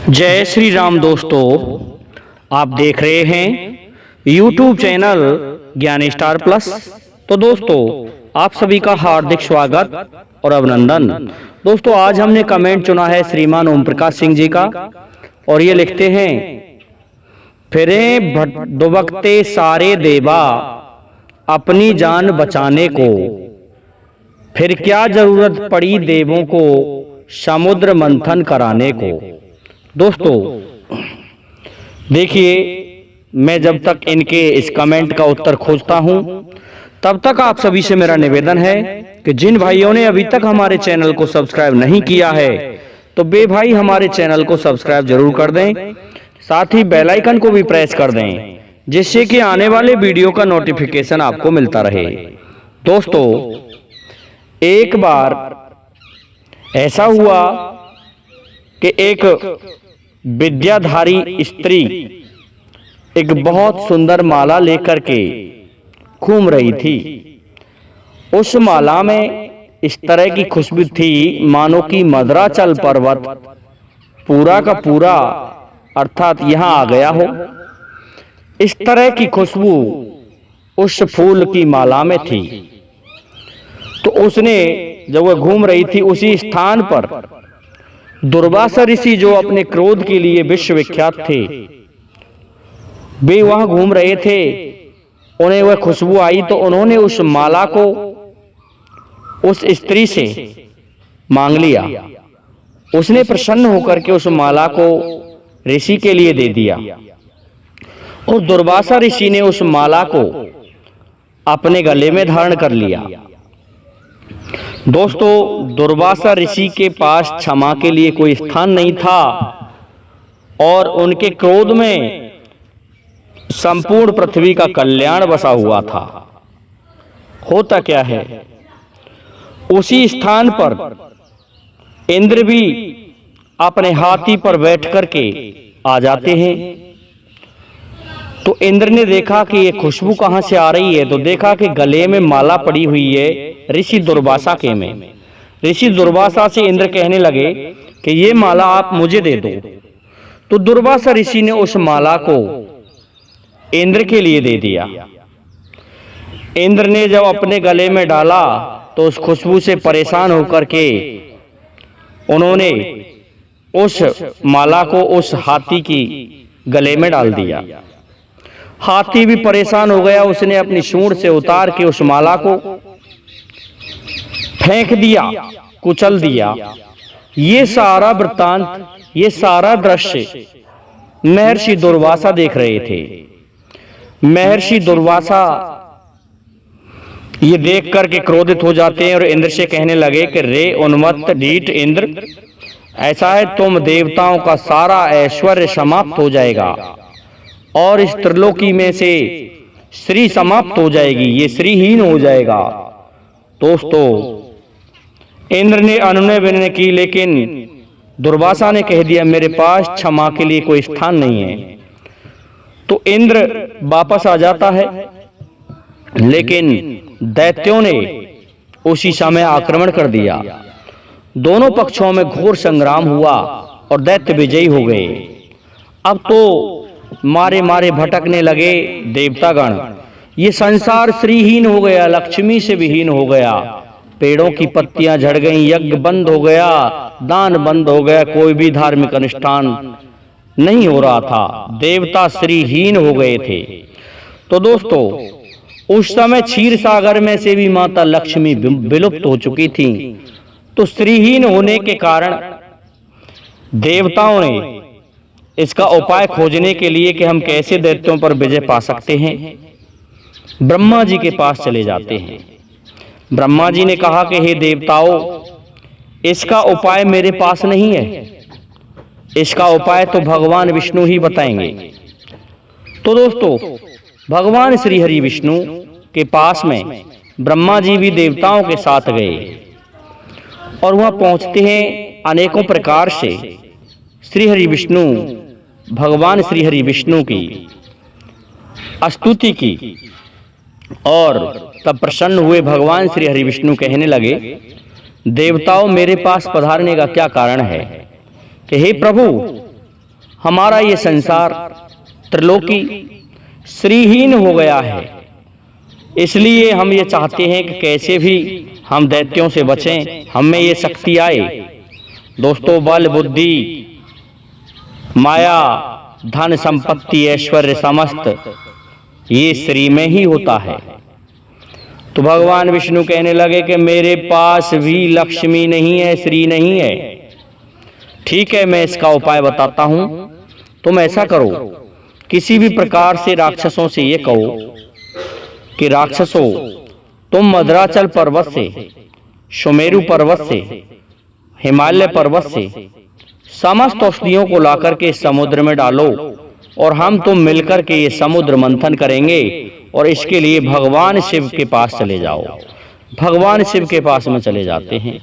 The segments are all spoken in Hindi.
जय श्री राम दोस्तों, आप देख रहे हैं YouTube चैनल ज्ञान स्टार प्लस। तो दोस्तों, आप सभी का हार्दिक स्वागत और अभिनंदन। दोस्तों, आज हमने कमेंट चुना है श्रीमान ओम प्रकाश सिंह जी का, और ये लिखते हैं, फिरे दुबकते सारे देवा अपनी जान बचाने को, फिर क्या जरूरत पड़ी देवों को समुद्र मंथन कराने को। दोस्तों देखिए, मैं जब तक इनके इस कमेंट का उत्तर खोजता हूं, तब तक आप सभी से मेरा निवेदन है कि जिन भाइयों ने अभी तक हमारे चैनल को सब्सक्राइब नहीं किया है, तो बे भाई हमारे चैनल को सब्सक्राइब जरूर कर दें, साथ ही बेल आइकन को भी प्रेस कर दें, जिससे कि आने वाले वीडियो का नोटिफिकेशन आपको मिलता रहे। दोस्तों, एक बार ऐसा हुआ कि एक विद्याधारी स्त्री एक बहुत सुंदर माला लेकर के घूम रही थी। उस माला में इस तरह की खुशबू थी मानो कि मदराचल पर्वत पूरा का पूरा अर्थात यहाँ आ गया हो। इस तरह की खुशबू उस फूल की माला में थी। तो उसने जब वह घूम रही थी, उसी स्थान पर दुर्वासा ऋषि, जो अपने क्रोध के लिए विश्वविख्यात थे, वे वहां घूम रहे थे। उन्हें वह खुशबू आई तो उन्होंने उस माला को उस स्त्री से मांग लिया। उसने प्रसन्न होकर के उस माला को ऋषि के लिए दे दिया, और दुर्वासा ऋषि ने उस माला को अपने गले में धारण कर लिया। दोस्तों, दुर्वासा ऋषि के पास क्षमा के लिए कोई स्थान नहीं था, और उनके क्रोध में संपूर्ण पृथ्वी का कल्याण बसा हुआ था। होता क्या है, उसी स्थान पर इंद्र भी अपने हाथी पर बैठ करके आ जाते हैं। तो इंद्र ने देखा कि ये खुशबू कहां से आ रही है, तो देखा कि गले में माला पड़ी हुई है ऋषि दुर्वासा के में। ऋषि दुर्वासा से इंद्र कहने लगे कि ये माला आप मुझे दे दो। तो दुर्वासा ऋषि ने उस माला को इंद्र के लिए दे दिया। इंद्र ने जब अपने गले में डाला तो उस खुशबू से परेशान होकर के उन्होंने उस माला को उस हाथी की गले में डाल दिया। हाथी भी परेशान हो गया। उसने अपनी सूंड से उतार के उस माला को फेंक दिया, कुचल दिया। ये सारा वृत्तांत, ये सारा दृश्य महर्षि दुर्वासा देख रहे थे। महर्षि दुर्वासा ये देख करके क्रोधित हो जाते हैं और इंद्र से कहने लगे कि रे उन्मत्त ढीठ इंद्र, ऐसा है तुम देवताओं का सारा ऐश्वर्य समाप्त हो जाएगा और इस त्रिलोकी में से श्री समाप्त हो जाएगी, ये श्रीहीन हो जाएगा। दोस्तों, इंद्र ने अनुनय विनय की, लेकिन दुर्वासा ने कह दिया मेरे पास क्षमा के लिए कोई स्थान नहीं है। तो इंद्र वापस आ जाता है, लेकिन दैत्यों ने उसी समय आक्रमण कर दिया। दोनों पक्षों में घोर संग्राम हुआ और दैत्य विजयी हो गए। अब तो मारे मारे भटकने लगे देवतागण। ये संसार श्रीहीन हो गया, लक्ष्मी से विहीन हो गया। पेड़ों की पत्तियां झड़ गईं, यज्ञ बंद हो गया, दान बंद हो गया, कोई भी धार्मिक अनुष्ठान नहीं हो रहा था। देवता श्रीहीन हो गए थे। तो दोस्तों, उस समय क्षीर सागर में से भी माता लक्ष्मी विलुप्त हो चुकी थी। तो श्रीहीन होने के कारण देवताओं ने इसका उपाय खोजने के लिए कि हम कैसे दैत्यों पर विजय पा सकते हैं, ब्रह्मा जी के पास चले जाते हैं। ब्रह्मा जी ने कहा कि हे देवताओं, इसका उपाय मेरे पास नहीं है, इसका उपाय तो भगवान विष्णु ही बताएंगे। तो दोस्तों, भगवान श्री हरि विष्णु के पास में ब्रह्मा जी भी देवताओं के साथ गए, और वहां पहुंचते हैं अनेकों प्रकार से श्री हरि विष्णु, भगवान श्री हरि विष्णु की स्तुति की, और तब प्रसन्न हुए भगवान श्री हरि विष्णु कहने लगे देवताओं, मेरे पास पधारने का क्या कारण है कि हे प्रभु, हमारा ये संसार त्रिलोकी श्रीहीन हो गया है। इसलिए हम ये चाहते हैं कि कैसे भी हम दैत्यों से बचें, हमें ये शक्ति आए। दोस्तों, बल बुद्धि माया धन संपत्ति ऐश्वर्य समस्त ये श्री में ही होता है। तो भगवान विष्णु कहने लगे कि मेरे पास भी लक्ष्मी नहीं है, श्री नहीं है। ठीक है, मैं इसका उपाय बताता हूं। तुम ऐसा करो, किसी भी प्रकार से राक्षसों से ये कहो कि राक्षसों, तुम मद्राचल पर्वत से, सुमेरु पर्वत से, हिमालय पर्वत से समस्त औषधियों को लाकर के समुद्र में डालो और हम तुम मिलकर के ये समुद्र मंथन करेंगे और इसके लिए भगवान शिव के पास चले जाओ। भगवान शिव के पास में चले जाते हैं।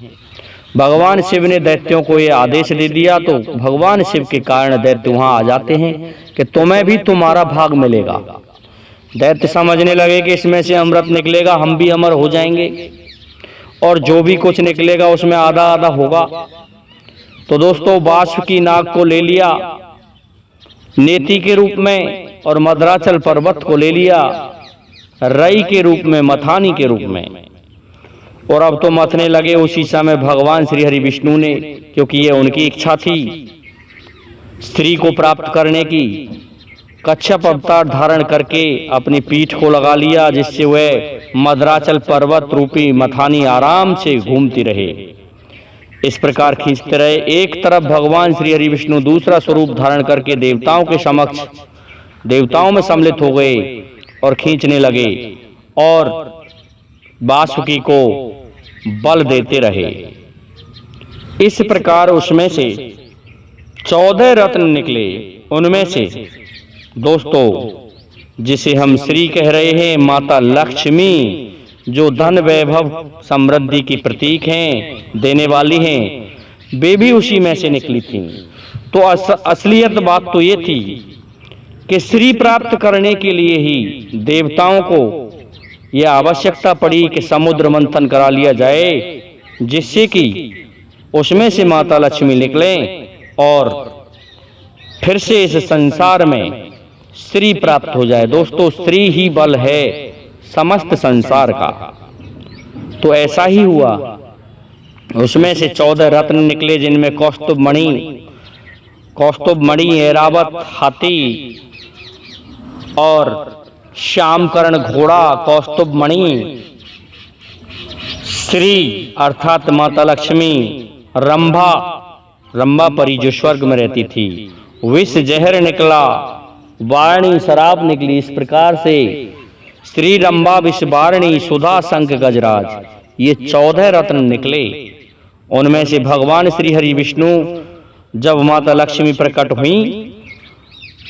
भगवान शिव ने दैत्यों को ये आदेश दे दिया तो भगवान शिव के कारण दैत्य वहां आ जाते हैं कि तुम्हें भी तुम्हारा भाग मिलेगा। दैत्य समझने लगे कि इसमें से अमृत निकलेगा, हम भी अमर हो जाएंगे और जो भी कुछ निकलेगा उसमें आधा आधा होगा। तो दोस्तों, वासुकी नाग को ले लिया नेति के रूप में और मद्राचल पर्वत को ले लिया रई के रूप में, मथानी के रूप में। और अब तो मथने लगे उसी समय भगवान श्री हरि विष्णु ने, क्योंकि ये उनकी इच्छा थी स्त्री को प्राप्त करने की। कच्छप अवतार धारण करके अपनी पीठ को लगा लिया, जिससे वह मद्राचल पर्वत रूपी मथानी आराम से घूमती रहे। इस प्रकार खींचते रहे। एक तरफ भगवान श्री हरि विष्णु दूसरा स्वरूप धारण करके देवताओं के समक्ष, देवताओं में सम्मिलित हो गए और खींचने लगे और वासुकी को बल देते रहे। इस प्रकार उसमें से 14 रत्न निकले। उनमें से दोस्तों, जिसे हम श्री कह रहे हैं, माता लक्ष्मी जो धन वैभव समृद्धि की प्रतीक हैं, देने वाली हैं, वे भी उसी में से निकली थीं। तो असलियत बात तो ये थी कि श्री प्राप्त करने के लिए ही देवताओं को यह आवश्यकता पड़ी कि समुद्र मंथन करा लिया जाए, जिससे कि उसमें से माता लक्ष्मी निकलें और फिर से इस संसार में श्री प्राप्त हो जाए। दोस्तों, श्री ही बल है समस्त संसार का। तो ऐसा ही हुआ। उसमें से 14 रत्न निकले, जिनमें कौस्तुभ मणि, ऐरावत हाथी और श्यामकर्ण घोड़ा, कौस्तुभ मणि, श्री अर्थात माता लक्ष्मी, रंभा परी जो स्वर्ग में रहती थी, विष जहर निकला, वाणी शराब निकली। इस प्रकार से श्री रंभा विषवारिणी सुधा शंख गजराज, ये 14 रत्न निकले। उनमें से भगवान श्री हरि विष्णु जब माता लक्ष्मी प्रकट हुई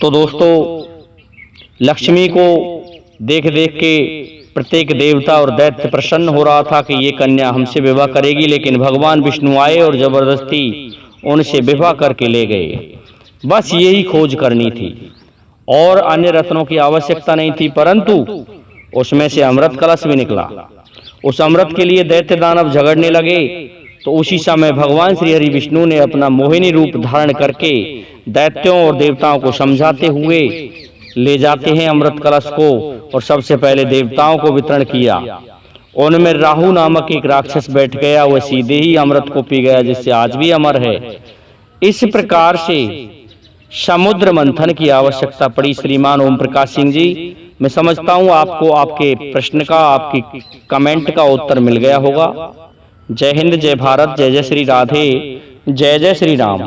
तो दोस्तों, लक्ष्मी को देख देख के प्रत्येक देवता और दैत्य प्रसन्न हो रहा था कि ये कन्या हमसे विवाह करेगी। लेकिन भगवान विष्णु आए और जबरदस्ती उनसे विवाह करके ले गए। बस यही खोज करनी थी और अन्य रत्नों की आवश्यकता नहीं थी। परंतु उसमें से अमृत कलश भी निकला। उस अमृत के लिए दैत्य दानव झगड़ने लगे। तो उसी समय भगवान श्री हरि विष्णु ने अपना मोहिनी रूप धारण करके दैत्यों और देवताओं को समझाते हुए ले जाते हैं अमृत कलश को, और सबसे पहले देवताओं को वितरण किया। उनमें राहु नामक एक राक्षस बैठ गया, वह सीधे ही अमृत को पी गया, जिससे आज भी अमर है। इस प्रकार से समुद्र मंथन की आवश्यकता पड़ी। श्रीमान ओम प्रकाश सिंह जी, मैं समझता हूँ आपको आपके प्रश्न का, आपकी कमेंट का उत्तर मिल गया होगा। जय हिंद, जय भारत, जय जय श्री राधे, जय जय श्री राम।